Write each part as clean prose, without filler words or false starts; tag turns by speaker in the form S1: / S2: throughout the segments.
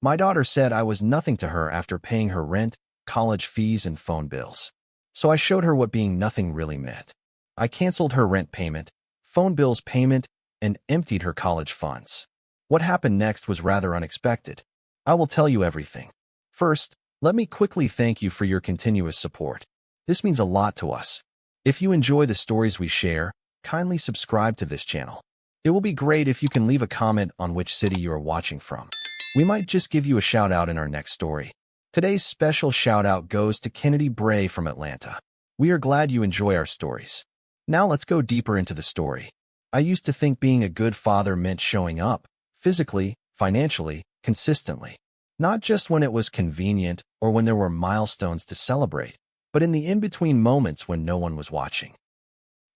S1: My daughter said I was nothing to her after paying her rent, college fees, and phone bills. So I showed her what being nothing really meant. I canceled her rent payment, phone bills payment, and emptied her college funds. What happened next was rather unexpected. I will tell you everything. First, let me quickly thank you for your continuous support. This means a lot to us. If you enjoy the stories we share, kindly subscribe to this channel. It will be great if you can leave a comment on which city you are watching from. We might just give you a shout out in our next story. Today's special shout out goes to Kennedy Bray from Atlanta. We are glad you enjoy our stories. Now let's go deeper into the story. I used to think being a good father meant showing up, physically, financially, consistently. Not just when it was convenient or when there were milestones to celebrate, but in the in-between moments when no one was watching.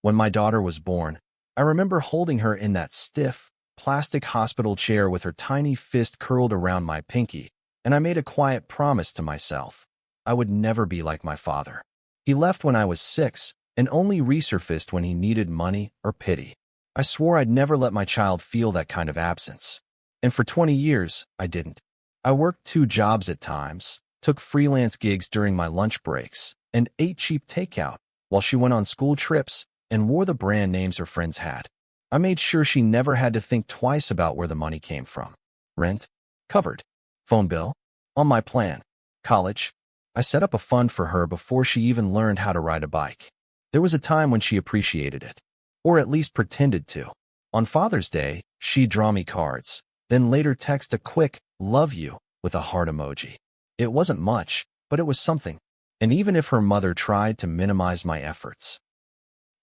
S1: When my daughter was born, I remember holding her in that stiff, plastic hospital chair with her tiny fist curled around my pinky, and I made a quiet promise to myself. I would never be like my father. He left when I was 6 and only resurfaced when he needed money or pity. I swore I'd never let my child feel that kind of absence. And for 20 years, I didn't. I worked 2 jobs at times, took freelance gigs during my lunch breaks, and ate cheap takeout while she went on school trips and wore the brand names her friends had. I made sure she never had to think twice about where the money came from. Rent? Covered. Phone bill? On my plan. College? I set up a fund for her before she even learned how to ride a bike. There was a time when she appreciated it, or at least pretended to. On Father's Day, she'd draw me cards, then later text a quick, "love you," with a heart emoji. It wasn't much, but it was something. And even if her mother tried to minimize my efforts,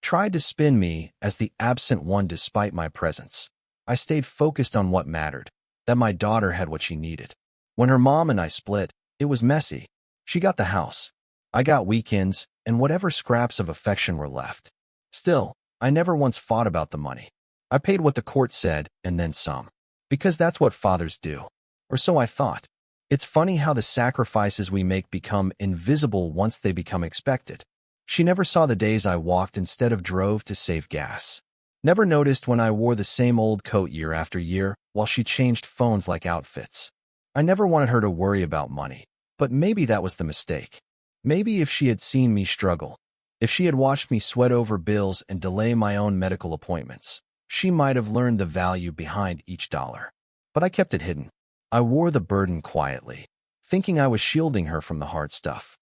S1: tried to spin me as the absent one despite my presence, I stayed focused on what mattered, that my daughter had what she needed. When her mom and I split, it was messy. She got the house. I got weekends and whatever scraps of affection were left. Still, I never once fought about the money. I paid what the court said and then some. Because that's what fathers do. Or so I thought. It's funny how the sacrifices we make become invisible once they become expected. She never saw the days I walked instead of drove to save gas. Never noticed when I wore the same old coat year after year while she changed phones like outfits. I never wanted her to worry about money, but maybe that was the mistake. Maybe if she had seen me struggle, if she had watched me sweat over bills and delay my own medical appointments, she might have learned the value behind each dollar. But I kept it hidden. I wore the burden quietly, thinking I was shielding her from the hard stuff.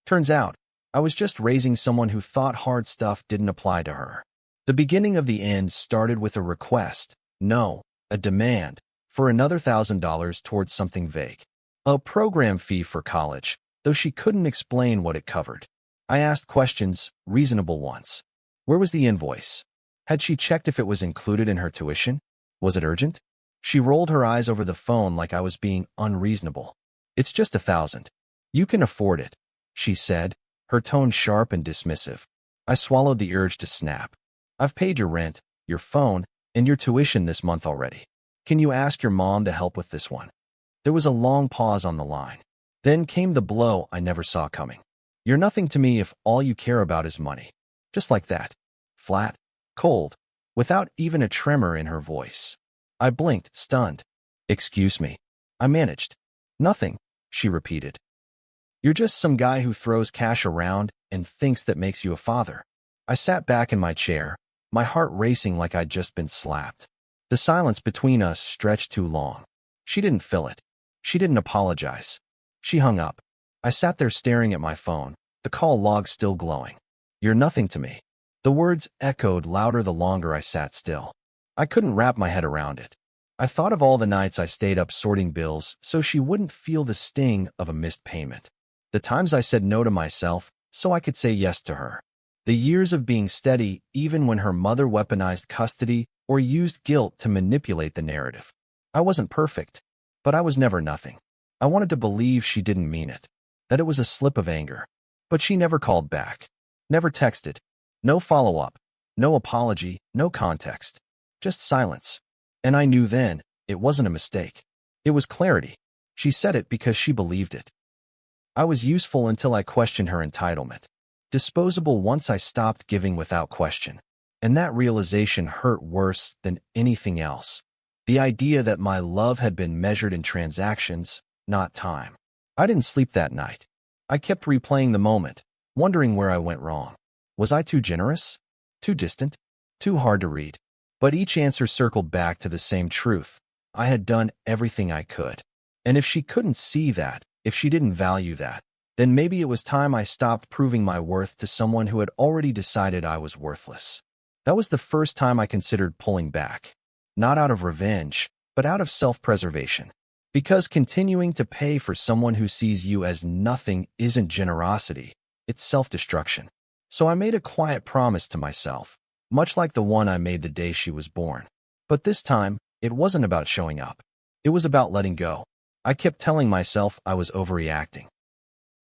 S1: Turns out, I was just raising someone who thought hard stuff didn't apply to her. The beginning of the end started with a request, no, a demand, for another $1,000 towards something vague. A program fee for college, though she couldn't explain what it covered. I asked questions, reasonable ones. Where was the invoice? Had she checked if it was included in her tuition? Was it urgent? She rolled her eyes over the phone like I was being unreasonable. "It's just 1,000. You can afford it," she said, her tone sharp and dismissive. I swallowed the urge to snap. "I've paid your rent, your phone, and your tuition this month already. Can you ask your mom to help with this one?" There was a long pause on the line. Then came the blow I never saw coming. "You're nothing to me if all you care about is money." Just like that. Flat, cold, without even a tremor in her voice. I blinked, stunned. "Excuse me." I managed. "Nothing," she repeated. "You're just some guy who throws cash around and thinks that makes you a father." I sat back in my chair, my heart racing like I'd just been slapped. The silence between us stretched too long. She didn't fill it. She didn't apologize. She hung up. I sat there staring at my phone, the call log still glowing. "You're nothing to me." The words echoed louder the longer I sat still. I couldn't wrap my head around it. I thought of all the nights I stayed up sorting bills so she wouldn't feel the sting of a missed payment. The times I said no to myself so I could say yes to her. The years of being steady even when her mother weaponized custody or used guilt to manipulate the narrative. I wasn't perfect, but I was never nothing. I wanted to believe she didn't mean it, that it was a slip of anger. But she never called back, never texted, no follow-up, no apology, no context, just silence. And I knew then it wasn't a mistake. It was clarity. She said it because she believed it. I was useful until I questioned her entitlement. Disposable once I stopped giving without question. And that realization hurt worse than anything else. The idea that my love had been measured in transactions, not time. I didn't sleep that night. I kept replaying the moment, wondering where I went wrong. Was I too generous? Too distant? Too hard to read? But each answer circled back to the same truth. I had done everything I could. And if she couldn't see that, if she didn't value that, then maybe it was time I stopped proving my worth to someone who had already decided I was worthless. That was the first time I considered pulling back. Not out of revenge, but out of self-preservation. Because continuing to pay for someone who sees you as nothing isn't generosity, it's self-destruction. So I made a quiet promise to myself, much like the one I made the day she was born. But this time, it wasn't about showing up. It was about letting go. I kept telling myself I was overreacting.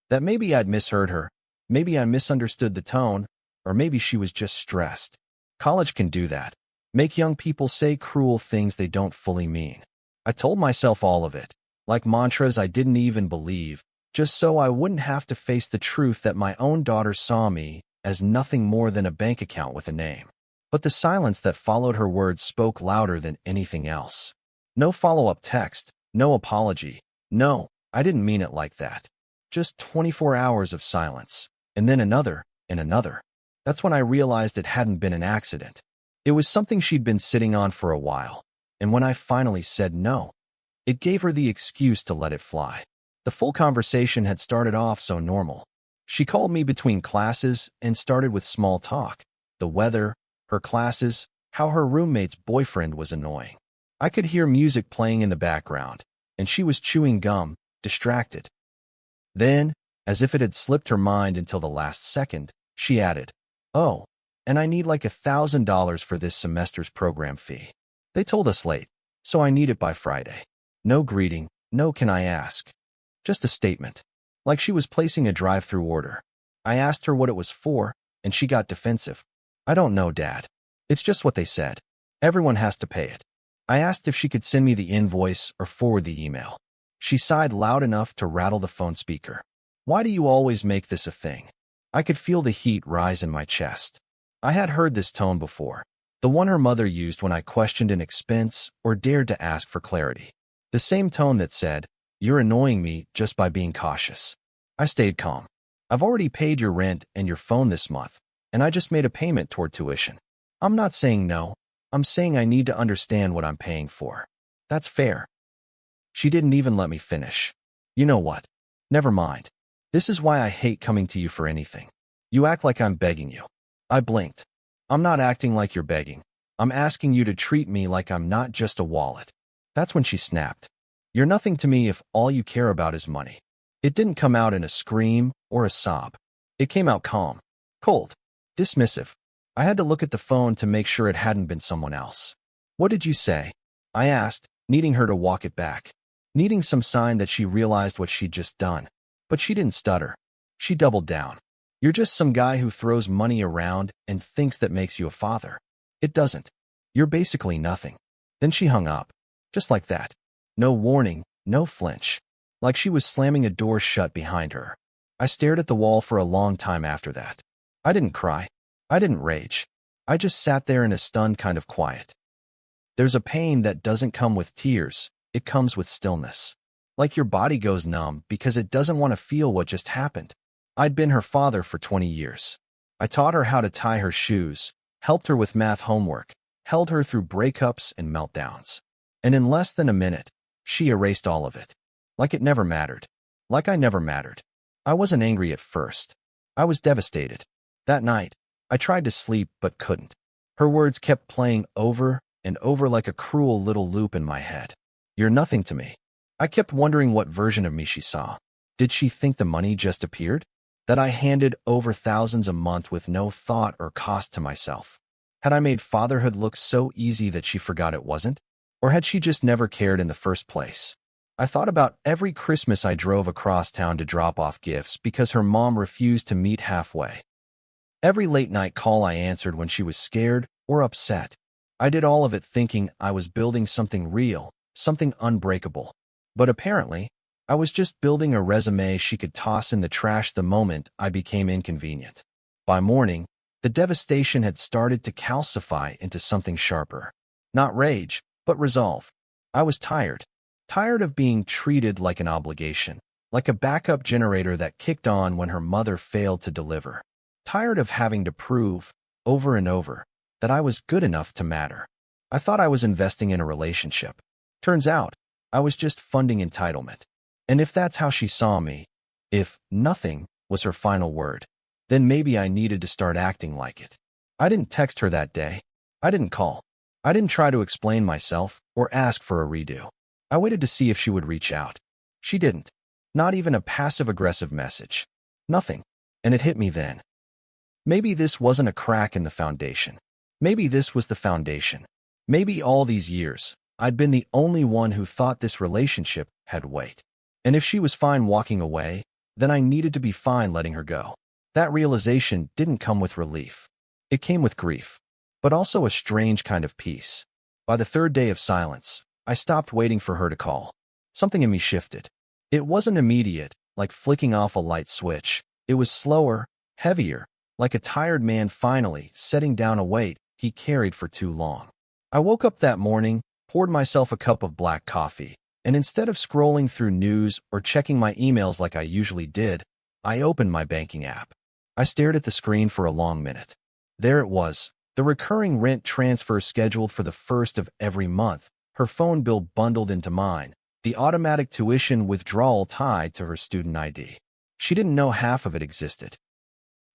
S1: That maybe I'd misheard her, maybe I misunderstood the tone, or maybe she was just stressed. College can do that. Make young people say cruel things they don't fully mean. I told myself all of it, like mantras I didn't even believe, just so I wouldn't have to face the truth that my own daughter saw me as nothing more than a bank account with a name. But the silence that followed her words spoke louder than anything else. No follow-up text, no apology. No, I didn't mean it like that. Just 24 hours of silence, and then another, and another. That's when I realized it hadn't been an accident. It was something she'd been sitting on for a while, and when I finally said no, it gave her the excuse to let it fly. The full conversation had started off so normal. She called me between classes and started with small talk. The weather, her classes, how her roommate's boyfriend was annoying. I could hear music playing in the background, and she was chewing gum, distracted. Then, as if it had slipped her mind until the last second, she added, "Oh, and I need like $1,000 for this semester's program fee. They told us late, so I need it by Friday." No greeting, no can I ask. Just a statement, like she was placing a drive-through order. I asked her what it was for, and she got defensive. "I don't know, Dad. It's just what they said. Everyone has to pay it." I asked if she could send me the invoice or forward the email. She sighed loud enough to rattle the phone speaker. "Why do you always make this a thing?" I could feel the heat rise in my chest. I had heard this tone before, the one her mother used when I questioned an expense or dared to ask for clarity. The same tone that said, "You're annoying me just by being cautious." I stayed calm. "I've already paid your rent and your phone this month, and I just made a payment toward tuition. I'm not saying no. I'm saying I need to understand what I'm paying for. That's fair." She didn't even let me finish. "You know what? Never mind. This is why I hate coming to you for anything. You act like I'm begging you." I blinked. "I'm not acting like you're begging. I'm asking you to treat me like I'm not just a wallet." That's when she snapped. "You're nothing to me if all you care about is money." It didn't come out in a scream or a sob. It came out calm, cold, dismissive. I had to look at the phone to make sure it hadn't been someone else. "What did you say?" I asked, needing her to walk it back, needing some sign that she realized what she'd just done. But she didn't stutter. She doubled down. "You're just some guy who throws money around and thinks that makes you a father. It doesn't. You're basically nothing." Then she hung up. Just like that. No warning, no flinch. Like she was slamming a door shut behind her. I stared at the wall for a long time after that. I didn't cry. I didn't rage. I just sat there in a stunned kind of quiet. There's a pain that doesn't come with tears. It comes with stillness. Like your body goes numb because it doesn't want to feel what just happened. I'd been her father for 20 years. I taught her how to tie her shoes, helped her with math homework, held her through breakups and meltdowns. And in less than a minute, she erased all of it. Like it never mattered. Like I never mattered. I wasn't angry at first. I was devastated. That night, I tried to sleep but couldn't. Her words kept playing over and over like a cruel little loop in my head. "You're nothing to me." I kept wondering what version of me she saw. Did she think the money just appeared? That I handed over thousands a month with no thought or cost to myself? Had I made fatherhood look so easy that she forgot it wasn't? Or had she just never cared in the first place? I thought about every Christmas I drove across town to drop off gifts because her mom refused to meet halfway. Every late-night call I answered when she was scared or upset. I did all of it thinking I was building something real, something unbreakable. But apparently, I was just building a resume she could toss in the trash the moment I became inconvenient. By morning, the devastation had started to calcify into something sharper. Not rage, but resolve. I was tired. Tired of being treated like an obligation, like a backup generator that kicked on when her mother failed to deliver. Tired of having to prove, over and over, that I was good enough to matter. I thought I was investing in a relationship. Turns out, I was just funding entitlement. And if that's how she saw me, if nothing was her final word, then maybe I needed to start acting like it. I didn't text her that day. I didn't call. I didn't try to explain myself or ask for a redo. I waited to see if she would reach out. She didn't. Not even a passive-aggressive message. Nothing. And it hit me then. Maybe this wasn't a crack in the foundation. Maybe this was the foundation. Maybe all these years, I'd been the only one who thought this relationship had weight. And if she was fine walking away, then I needed to be fine letting her go. That realization didn't come with relief. It came with grief, but also a strange kind of peace. By the third day of silence, I stopped waiting for her to call. Something in me shifted. It wasn't immediate, like flicking off a light switch. It was slower, heavier, like a tired man finally setting down a weight he carried for too long. I woke up that morning, poured myself a cup of black coffee, and instead of scrolling through news or checking my emails like I usually did, I opened my banking app. I stared at the screen for a long minute. There it was, the recurring rent transfer scheduled for the first of every month, her phone bill bundled into mine, the automatic tuition withdrawal tied to her student ID. She didn't know half of it existed.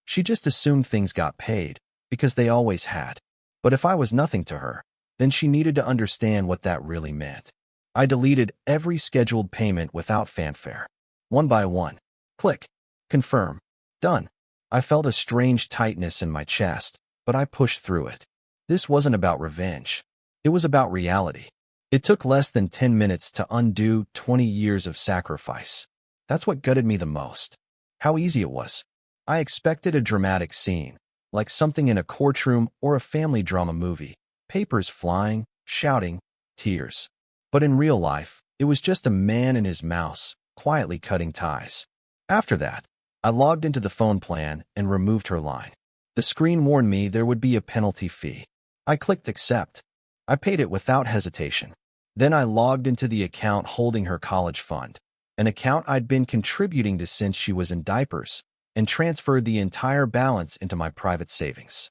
S1: She just assumed things got paid, because they always had. But if I was nothing to her, then she needed to understand what that really meant. I deleted every scheduled payment without fanfare. One by one. Click. Confirm. Done. I felt a strange tightness in my chest, but I pushed through it. This wasn't about revenge. It was about reality. It took less than 10 minutes to undo 20 years of sacrifice. That's what gutted me the most. How easy it was. I expected a dramatic scene, like something in a courtroom or a family drama movie. Papers flying, shouting, tears. But in real life, it was just a man and his mouse, quietly cutting ties. After that, I logged into the phone plan and removed her line. The screen warned me there would be a penalty fee. I clicked accept. I paid it without hesitation. Then I logged into the account holding her college fund, an account I'd been contributing to since she was in diapers, and transferred the entire balance into my private savings.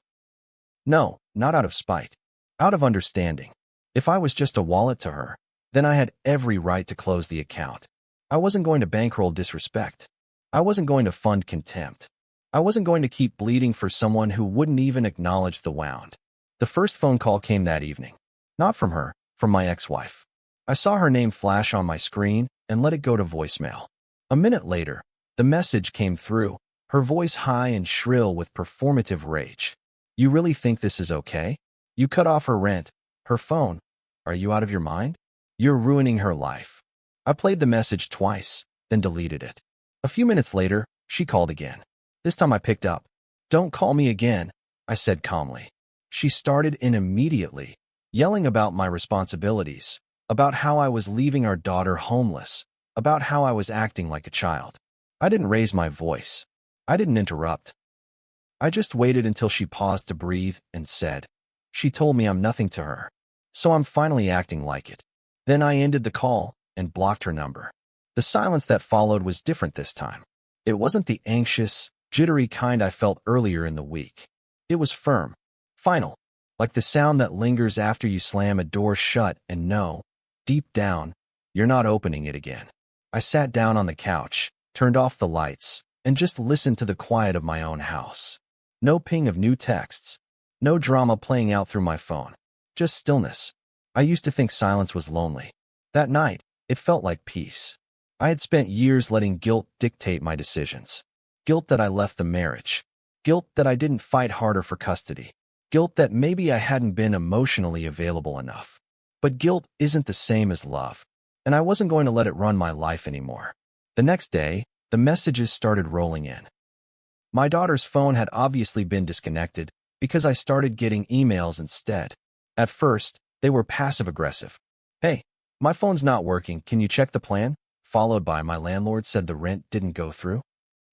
S1: No, not out of spite. Out of understanding. If I was just a wallet to her, then I had every right to close the account. I wasn't going to bankroll disrespect. I wasn't going to fund contempt. I wasn't going to keep bleeding for someone who wouldn't even acknowledge the wound. The first phone call came that evening. Not from her, from my ex-wife. I saw her name flash on my screen and let it go to voicemail. A minute later, the message came through, her voice high and shrill with performative rage. You really think this is okay? You cut off her rent, her phone. Are you out of your mind? You're ruining her life. I played the message twice, then deleted it. A few minutes later, she called again. This time I picked up. Don't call me again, I said calmly. She started in immediately, yelling about my responsibilities, about how I was leaving our daughter homeless, about how I was acting like a child. I didn't raise my voice. I didn't interrupt. I just waited until she paused to breathe and said, "She told me I'm nothing to her, so I'm finally acting like it." Then I ended the call and blocked her number. The silence that followed was different this time. It wasn't the anxious, jittery kind I felt earlier in the week. It was firm, final, like the sound that lingers after you slam a door shut and know, deep down, you're not opening it again. I sat down on the couch, turned off the lights, and just listened to the quiet of my own house. No ping of new texts, no drama playing out through my phone, just stillness. I used to think silence was lonely. That night, it felt like peace. I had spent years letting guilt dictate my decisions. Guilt that I left the marriage. Guilt that I didn't fight harder for custody. Guilt that maybe I hadn't been emotionally available enough. But guilt isn't the same as love, and I wasn't going to let it run my life anymore. The next day, the messages started rolling in. My daughter's phone had obviously been disconnected because I started getting emails instead. At first, they were passive-aggressive. "Hey, my phone's not working, can you check the plan?" Followed by, "My landlord said the rent didn't go through."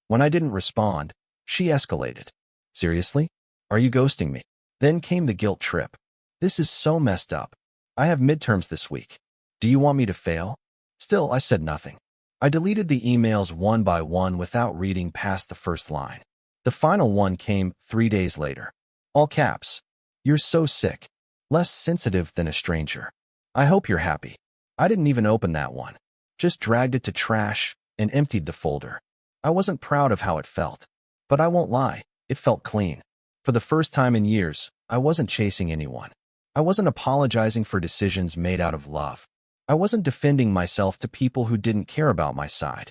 S1: When I didn't respond, she escalated. "Seriously? Are you ghosting me?" Then came the guilt trip. "This is so messed up. I have midterms this week. Do you want me to fail? Still, I said nothing. I deleted the emails one by one without reading past the first line. The final one came 3 days later. All caps. You're so sick. Less sensitive than a stranger. I hope you're happy. I didn't even open that one. Just dragged it to trash and emptied the folder. I wasn't proud of how it felt. But I won't lie, it felt clean. For the first time in years, I wasn't chasing anyone. I wasn't apologizing for decisions made out of love. I wasn't defending myself to people who didn't care about my side.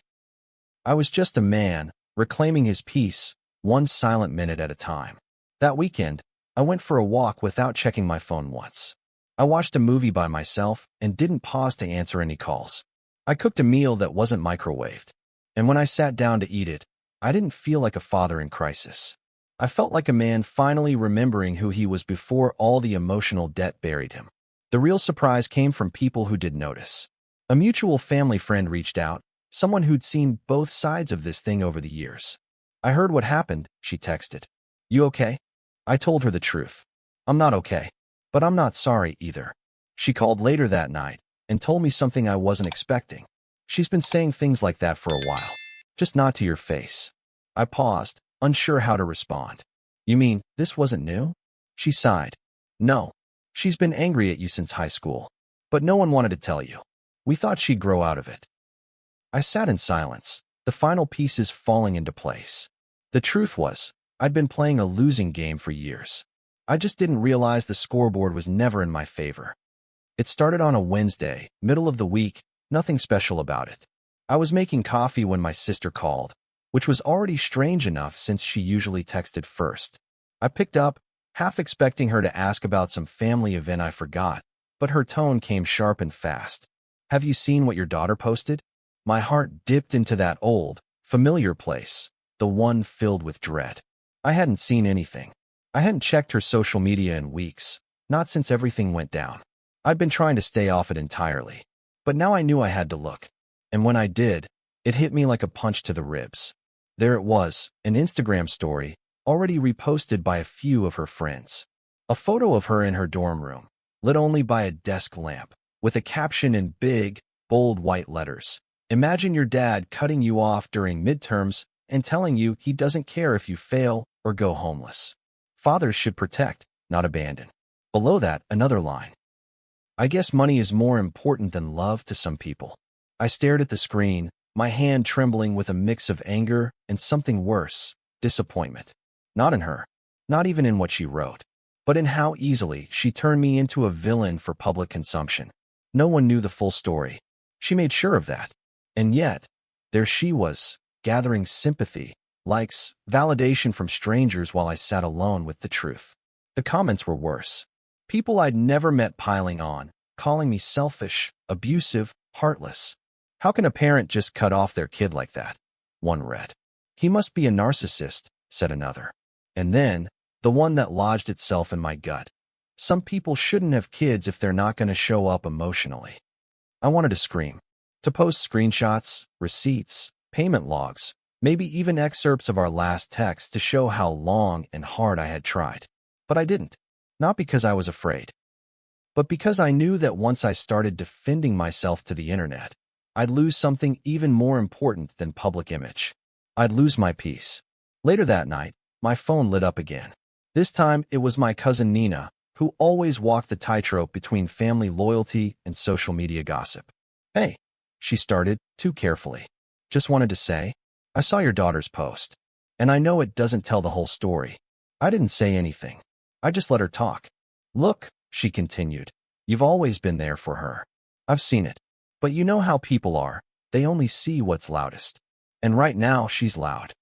S1: I was just a man, reclaiming his peace, one silent minute at a time. That weekend, I went for a walk without checking my phone once. I watched a movie by myself and didn't pause to answer any calls. I cooked a meal that wasn't microwaved. And when I sat down to eat it, I didn't feel like a father in crisis. I felt like a man finally remembering who he was before all the emotional debt buried him. The real surprise came from people who did notice. A mutual family friend reached out, someone who'd seen both sides of this thing over the years. I heard what happened, she texted. You okay? I told her the truth. I'm not okay. But I'm not sorry either. She called later that night and told me something I wasn't expecting. She's been saying things like that for a while. Just not to your face. I paused, unsure how to respond. You mean, this wasn't new? She sighed. No. She's been angry at you since high school. But no one wanted to tell you. We thought she'd grow out of it. I sat in silence, the final pieces falling into place. The truth was, I'd been playing a losing game for years. I just didn't realize the scoreboard was never in my favor. It started on a Wednesday, middle of the week, nothing special about it. I was making coffee when my sister called, which was already strange enough since she usually texted first. I picked up, half expecting her to ask about some family event I forgot, but her tone came sharp and fast. Have you seen what your daughter posted? My heart dipped into that old, familiar place, the one filled with dread. I hadn't seen anything. I hadn't checked her social media in weeks, not since everything went down. I'd been trying to stay off it entirely. But now I knew I had to look. And when I did, it hit me like a punch to the ribs. There it was, an Instagram story, already reposted by a few of her friends. A photo of her in her dorm room, lit only by a desk lamp, with a caption in big, bold white letters. Imagine your dad cutting you off during midterms and telling you he doesn't care if you fail or go homeless. Fathers should protect, not abandon. Below that, another line. I guess money is more important than love to some people. I stared at the screen, my hand trembling with a mix of anger and something worse, disappointment. Not in her, not even in what she wrote, but in how easily she turned me into a villain for public consumption. No one knew the full story. She made sure of that. And yet, there she was, gathering sympathy, likes, validation from strangers while I sat alone with the truth. The comments were worse. People I'd never met piling on, calling me selfish, abusive, heartless. How can a parent just cut off their kid like that? One read. He must be a narcissist, said another. And then, the one that lodged itself in my gut. Some people shouldn't have kids if they're not going to show up emotionally. I wanted to scream. To post screenshots, receipts, payment logs, maybe even excerpts of our last text to show how long and hard I had tried. But I didn't. Not because I was afraid, but because I knew that once I started defending myself to the internet, I'd lose something even more important than public image. I'd lose my peace. Later that night, my phone lit up again. This time, it was my cousin Nina, who always walked the tightrope between family loyalty and social media gossip. Hey, she started, too carefully. Just wanted to say, I saw your daughter's post. And I know it doesn't tell the whole story. I didn't say anything. I just let her talk. Look, she continued, you've always been there for her. I've seen it. But you know how people are. They only see what's loudest. And right now, she's loud.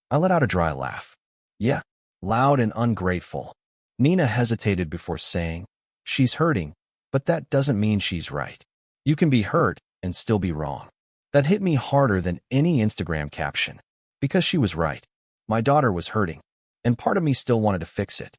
S1: I let out a dry laugh. Yeah, loud and ungrateful. Nina hesitated before saying, she's hurting, but that doesn't mean she's right. You can be hurt and still be wrong. That hit me harder than any Instagram caption. Because she was right. My daughter was hurting. And part of me still wanted to fix it.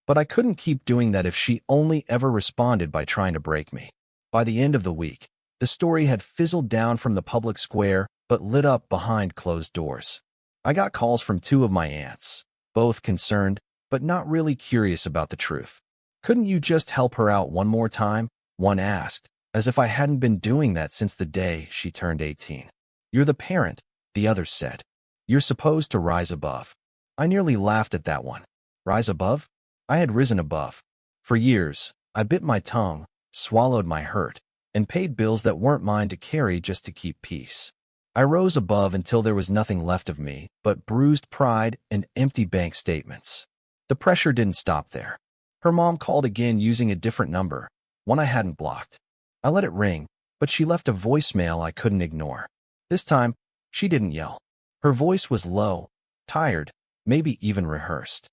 S1: But I couldn't keep doing that if she only ever responded by trying to break me. By the end of the week, the story had fizzled down from the public square, but lit up behind closed doors. I got calls from two of my aunts, both concerned, but not really curious about the truth. Couldn't you just help her out one more time? One asked, as if I hadn't been doing that since the day she turned 18. You're the parent, the others said. You're supposed to rise above. I nearly laughed at that one. Rise above? I had risen above. For years, I bit my tongue, swallowed my hurt, and paid bills that weren't mine to carry just to keep peace. I rose above until there was nothing left of me but bruised pride and empty bank statements. The pressure didn't stop there. Her mom called again using a different number, one I hadn't blocked. I let it ring, but she left a voicemail I couldn't ignore. This time, she didn't yell. Her voice was low, tired, maybe even rehearsed.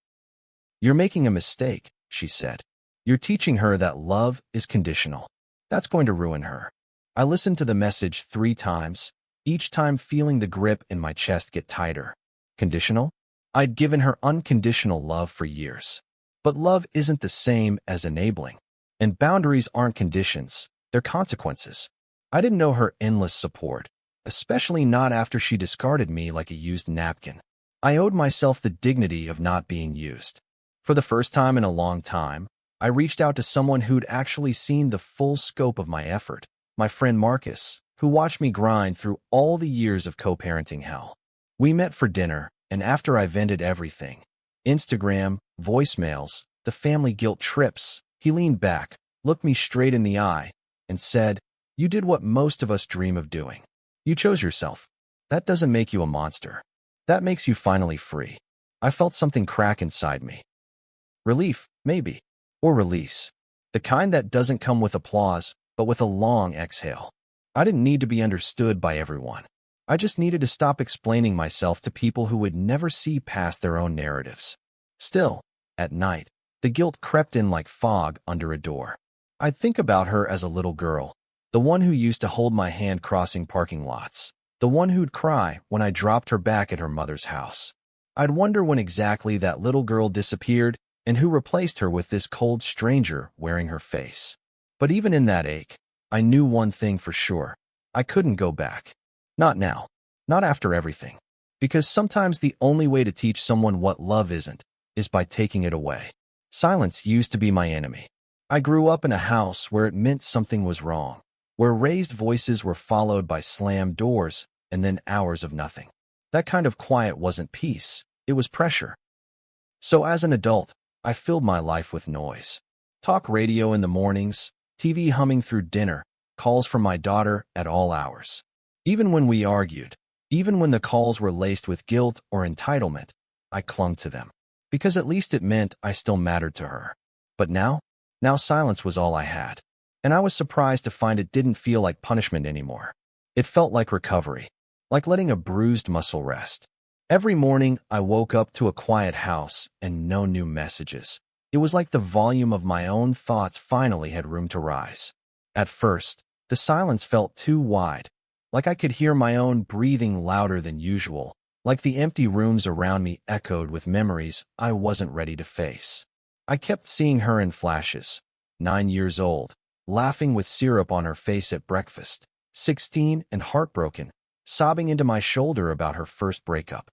S1: You're making a mistake, she said. You're teaching her that love is conditional. That's going to ruin her. I listened to the message 3 times, each time feeling the grip in my chest get tighter. Conditional? I'd given her unconditional love for years. But love isn't the same as enabling. And boundaries aren't conditions, they're consequences. I didn't know her endless support, especially not after she discarded me like a used napkin. I owed myself the dignity of not being used. For the first time in a long time, I reached out to someone who'd actually seen the full scope of my effort, my friend Marcus, who watched me grind through all the years of co-parenting hell. We met for dinner, and after I vented everything, Instagram, voicemails, the family guilt trips, he leaned back, looked me straight in the eye, and said, "You did what most of us dream of doing. You chose yourself. That doesn't make you a monster. That makes you finally free." I felt something crack inside me. Relief, maybe. Or release. The kind that doesn't come with applause, but with a long exhale. I didn't need to be understood by everyone. I just needed to stop explaining myself to people who would never see past their own narratives. Still, at night, the guilt crept in like fog under a door. I'd think about her as a little girl, the one who used to hold my hand crossing parking lots, the one who'd cry when I dropped her back at her mother's house. I'd wonder when exactly that little girl disappeared and who replaced her with this cold stranger wearing her face. But even in that ache, I knew one thing for sure. I couldn't go back. Not now. Not after everything. Because sometimes the only way to teach someone what love isn't is by taking it away. Silence used to be my enemy. I grew up in a house where it meant something was wrong, where raised voices were followed by slammed doors and then hours of nothing. That kind of quiet wasn't peace, it was pressure. So as an adult, I filled my life with noise. Talk radio in the mornings, TV humming through dinner, calls from my daughter at all hours. Even when we argued, even when the calls were laced with guilt or entitlement, I clung to them. Because at least it meant I still mattered to her. But now silence was all I had. And I was surprised to find it didn't feel like punishment anymore. It felt like recovery, like letting a bruised muscle rest. Every morning, I woke up to a quiet house and no new messages. It was like the volume of my own thoughts finally had room to rise. At first, the silence felt too wide, like I could hear my own breathing louder than usual, like the empty rooms around me echoed with memories I wasn't ready to face. I kept seeing her in flashes, 9 years old, laughing with syrup on her face at breakfast, 16 and heartbroken, sobbing into my shoulder about her first breakup.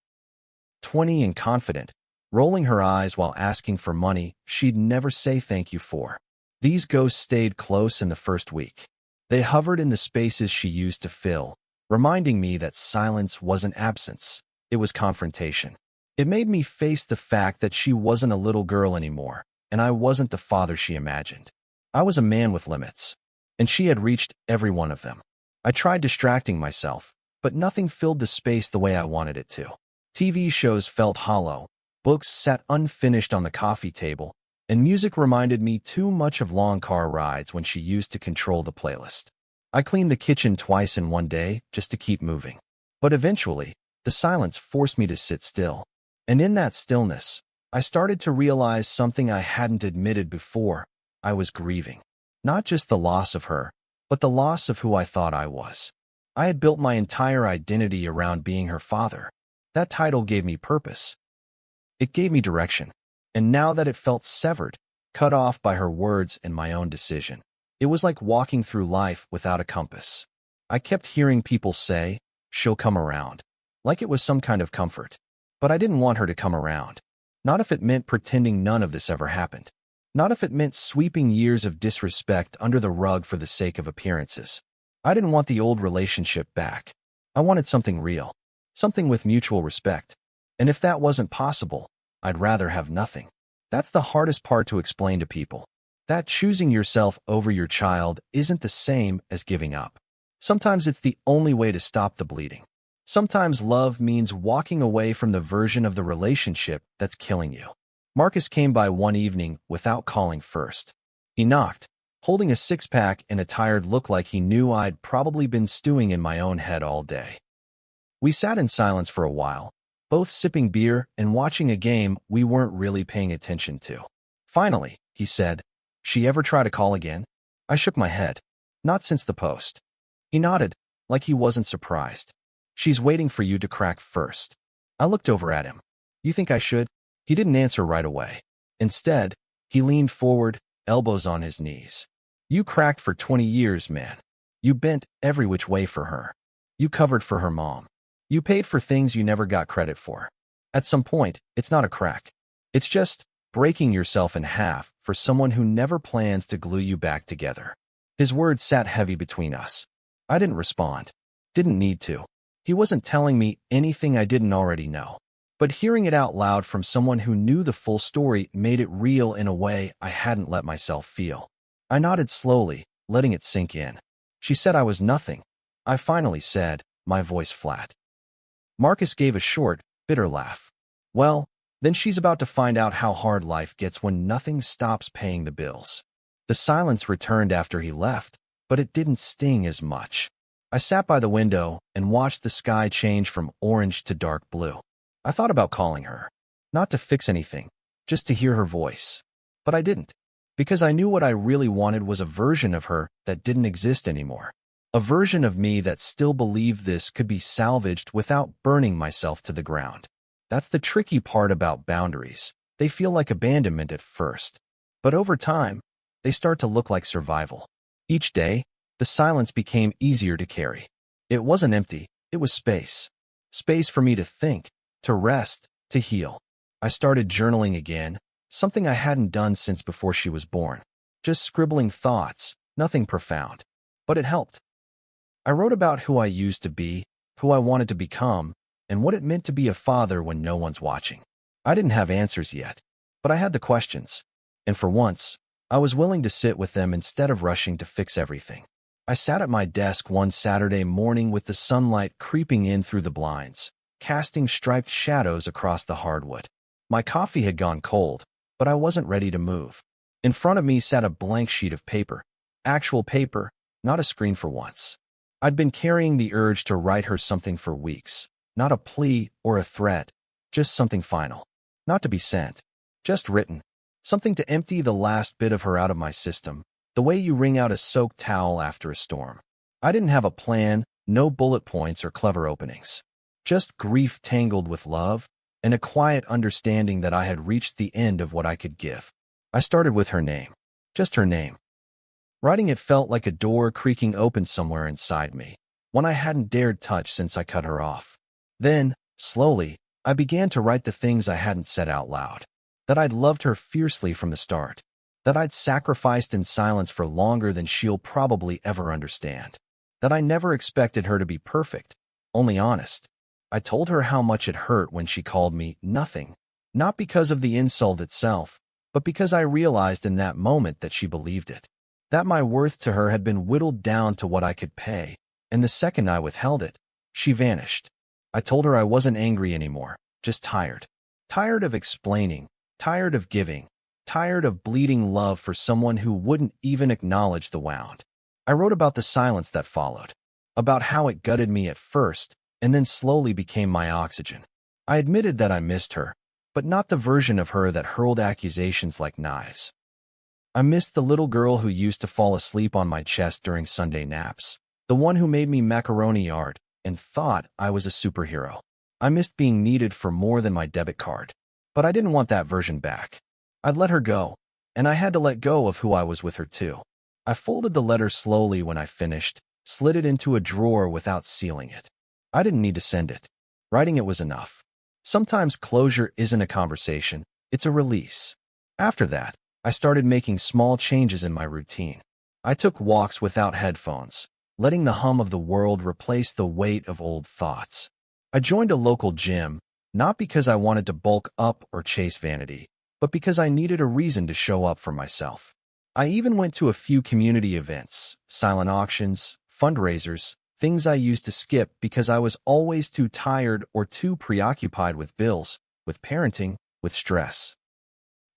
S1: 20 and confident, rolling her eyes while asking for money she'd never say thank you for. These ghosts stayed close in the first week. They hovered in the spaces she used to fill, reminding me that silence wasn't absence, it was confrontation. It made me face the fact that she wasn't a little girl anymore, and I wasn't the father she imagined. I was a man with limits, and she had reached every one of them. I tried distracting myself, but nothing filled the space the way I wanted it to. TV shows felt hollow, books sat unfinished on the coffee table, and music reminded me too much of long car rides when she used to control the playlist. I cleaned the kitchen twice in one day just to keep moving. But eventually, the silence forced me to sit still. And in that stillness, I started to realize something I hadn't admitted before. I was grieving. Not just the loss of her, but the loss of who I thought I was. I had built my entire identity around being her father. That title gave me purpose. It gave me direction. And now that it felt severed, cut off by her words and my own decision, it was like walking through life without a compass. I kept hearing people say, "She'll come around," like it was some kind of comfort. But I didn't want her to come around. Not if it meant pretending none of this ever happened. Not if it meant sweeping years of disrespect under the rug for the sake of appearances. I didn't want the old relationship back. I wanted something real, something with mutual respect. And if that wasn't possible, I'd rather have nothing. That's the hardest part to explain to people. That choosing yourself over your child isn't the same as giving up. Sometimes it's the only way to stop the bleeding. Sometimes love means walking away from the version of the relationship that's killing you. Marcus came by one evening without calling first. He knocked, holding a six-pack and a tired look like he knew I'd probably been stewing in my own head all day. We sat in silence for a while, both sipping beer and watching a game we weren't really paying attention to. Finally, he said, "She ever try to call again?" I shook my head. "Not since the post." He nodded, like he wasn't surprised. "She's waiting for you to crack first." I looked over at him. "You think I should?" He didn't answer right away. Instead, he leaned forward, elbows on his knees. "You cracked for 20 years, man. You bent every which way for her. You covered for her mom. You paid for things you never got credit for. At some point, it's not a crack. It's just breaking yourself in half for someone who never plans to glue you back together." His words sat heavy between us. I didn't respond. Didn't need to. He wasn't telling me anything I didn't already know. But hearing it out loud from someone who knew the full story made it real in a way I hadn't let myself feel. I nodded slowly, letting it sink in. "She said I was nothing," I finally said, my voice flat. Marcus gave a short, bitter laugh. "Well, then she's about to find out how hard life gets when nothing stops paying the bills." The silence returned after he left, but it didn't sting as much. I sat by the window and watched the sky change from orange to dark blue. I thought about calling her. Not to fix anything, just to hear her voice. But I didn't. Because I knew what I really wanted was a version of her that didn't exist anymore. A version of me that still believed this could be salvaged without burning myself to the ground. That's the tricky part about boundaries. They feel like abandonment at first. But over time, they start to look like survival. Each day, the silence became easier to carry. It wasn't empty, it was space. Space for me to think, to rest, to heal. I started journaling again, something I hadn't done since before she was born. Just scribbling thoughts, nothing profound. But it helped. I wrote about who I used to be, who I wanted to become, and what it meant to be a father when no one's watching. I didn't have answers yet, but I had the questions. And for once, I was willing to sit with them instead of rushing to fix everything. I sat at my desk one Saturday morning with the sunlight creeping in through the blinds, casting striped shadows across the hardwood. My coffee had gone cold, but I wasn't ready to move. In front of me sat a blank sheet of paper. Actual paper, not a screen for once. I'd been carrying the urge to write her something for weeks. Not a plea or a threat, just something final. Not to be sent, just written. Something to empty the last bit of her out of my system, the way you wring out a soaked towel after a storm. I didn't have a plan, no bullet points or clever openings. Just grief tangled with love, and a quiet understanding that I had reached the end of what I could give. I started with her name. Just her name. Writing it felt like a door creaking open somewhere inside me, one I hadn't dared touch since I cut her off. Then, slowly, I began to write the things I hadn't said out loud. That I'd loved her fiercely from the start. That I'd sacrificed in silence for longer than she'll probably ever understand. That I never expected her to be perfect, only honest. I told her how much it hurt when she called me nothing. Not because of the insult itself, but because I realized in that moment that she believed it. That my worth to her had been whittled down to what I could pay, and the second I withheld it, she vanished. I told her I wasn't angry anymore, just tired. Tired of explaining, tired of giving, tired of bleeding love for someone who wouldn't even acknowledge the wound. I wrote about the silence that followed, about how it gutted me at first, and then slowly became my oxygen. I admitted that I missed her, but not the version of her that hurled accusations like knives. I missed the little girl who used to fall asleep on my chest during Sunday naps, the one who made me macaroni art and thought I was a superhero. I missed being needed for more than my debit card. But I didn't want that version back. I'd let her go, and I had to let go of who I was with her too. I folded the letter slowly when I finished, slid it into a drawer without sealing it. I didn't need to send it. Writing it was enough. Sometimes closure isn't a conversation, it's a release. After that, I started making small changes in my routine. I took walks without headphones, letting the hum of the world replace the weight of old thoughts. I joined a local gym, not because I wanted to bulk up or chase vanity, but because I needed a reason to show up for myself. I even went to a few community events, silent auctions, fundraisers, things I used to skip because I was always too tired or too preoccupied with bills, with parenting, with stress.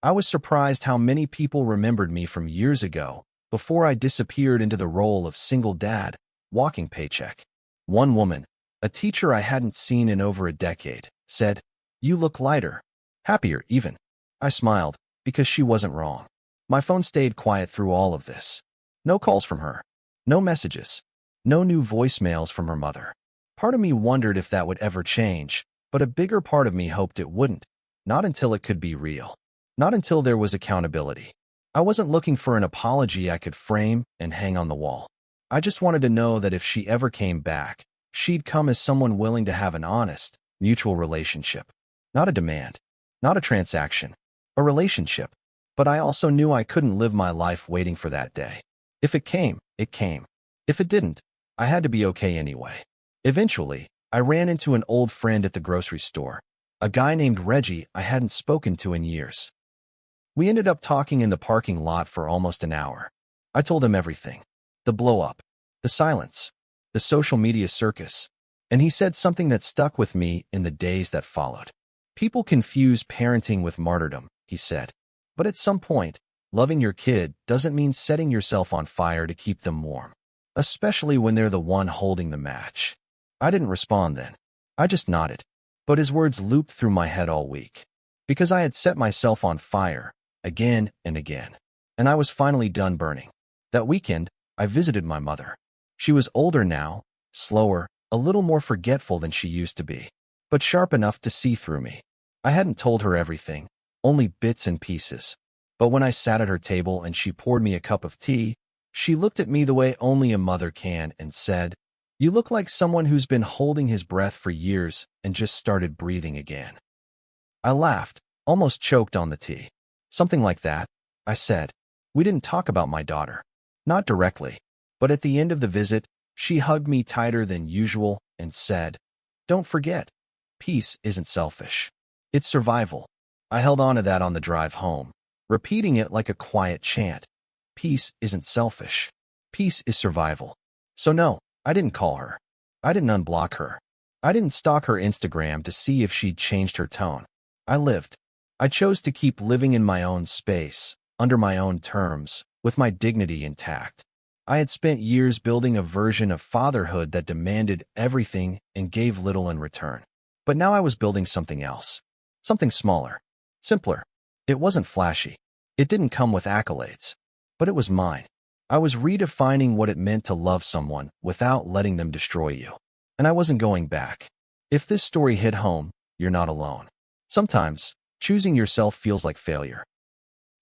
S1: I was surprised how many people remembered me from years ago, before I disappeared into the role of single dad, walking paycheck. One woman, a teacher I hadn't seen in over a decade, said, "You look lighter, happier even." I smiled, because she wasn't wrong. My phone stayed quiet through all of this. No calls from her. No messages. No new voicemails from her mother. Part of me wondered if that would ever change, but a bigger part of me hoped it wouldn't. Not until it could be real. Not until there was accountability. I wasn't looking for an apology I could frame and hang on the wall. I just wanted to know that if she ever came back, she'd come as someone willing to have an honest, mutual relationship. Not a demand. Not a transaction. A relationship. But I also knew I couldn't live my life waiting for that day. If it came, it came. If it didn't, I had to be okay anyway. Eventually, I ran into an old friend at the grocery store, a guy named Reggie I hadn't spoken to in years. We ended up talking in the parking lot for almost an hour. I told him everything. The blow-up, the silence, the social media circus, and he said something that stuck with me in the days that followed. People confuse parenting with martyrdom, he said. But at some point, loving your kid doesn't mean setting yourself on fire to keep them warm, especially when they're the one holding the match. I didn't respond then. I just nodded. But his words looped through my head all week. Because I had set myself on fire, again and again. And I was finally done burning. That weekend, I visited my mother. She was older now, slower, a little more forgetful than she used to be, but sharp enough to see through me. I hadn't told her everything, only bits and pieces. But when I sat at her table and she poured me a cup of tea, she looked at me the way only a mother can and said, "You look like someone who's been holding his breath for years and just started breathing again." I laughed, almost choked on the tea. "Something like that," I said. We didn't talk about my daughter. Not directly. But at the end of the visit, she hugged me tighter than usual and said, "Don't forget, peace isn't selfish. It's survival." I held on to that on the drive home, repeating it like a quiet chant. Peace isn't selfish. Peace is survival. So no, I didn't call her. I didn't unblock her. I didn't stalk her Instagram to see if she'd changed her tone. I lived. I chose to keep living in my own space, under my own terms, with my dignity intact. I had spent years building a version of fatherhood that demanded everything and gave little in return. But now I was building something else. Something smaller. Simpler. It wasn't flashy. It didn't come with accolades. But it was mine. I was redefining what it meant to love someone without letting them destroy you. And I wasn't going back. If this story hit home, you're not alone. Sometimes, choosing yourself feels like failure.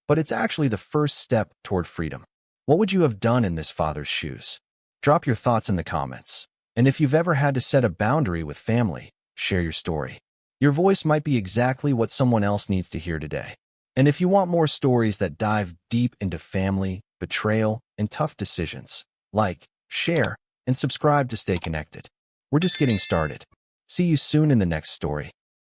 S1: But it's actually the first step toward freedom. What would you have done in this father's shoes? Drop your thoughts in the comments. And if you've ever had to set a boundary with family, share your story. Your voice might be exactly what someone else needs to hear today. And if you want more stories that dive deep into family, betrayal, and tough decisions, like, share, and subscribe to stay connected. We're just getting started. See you soon in the next story.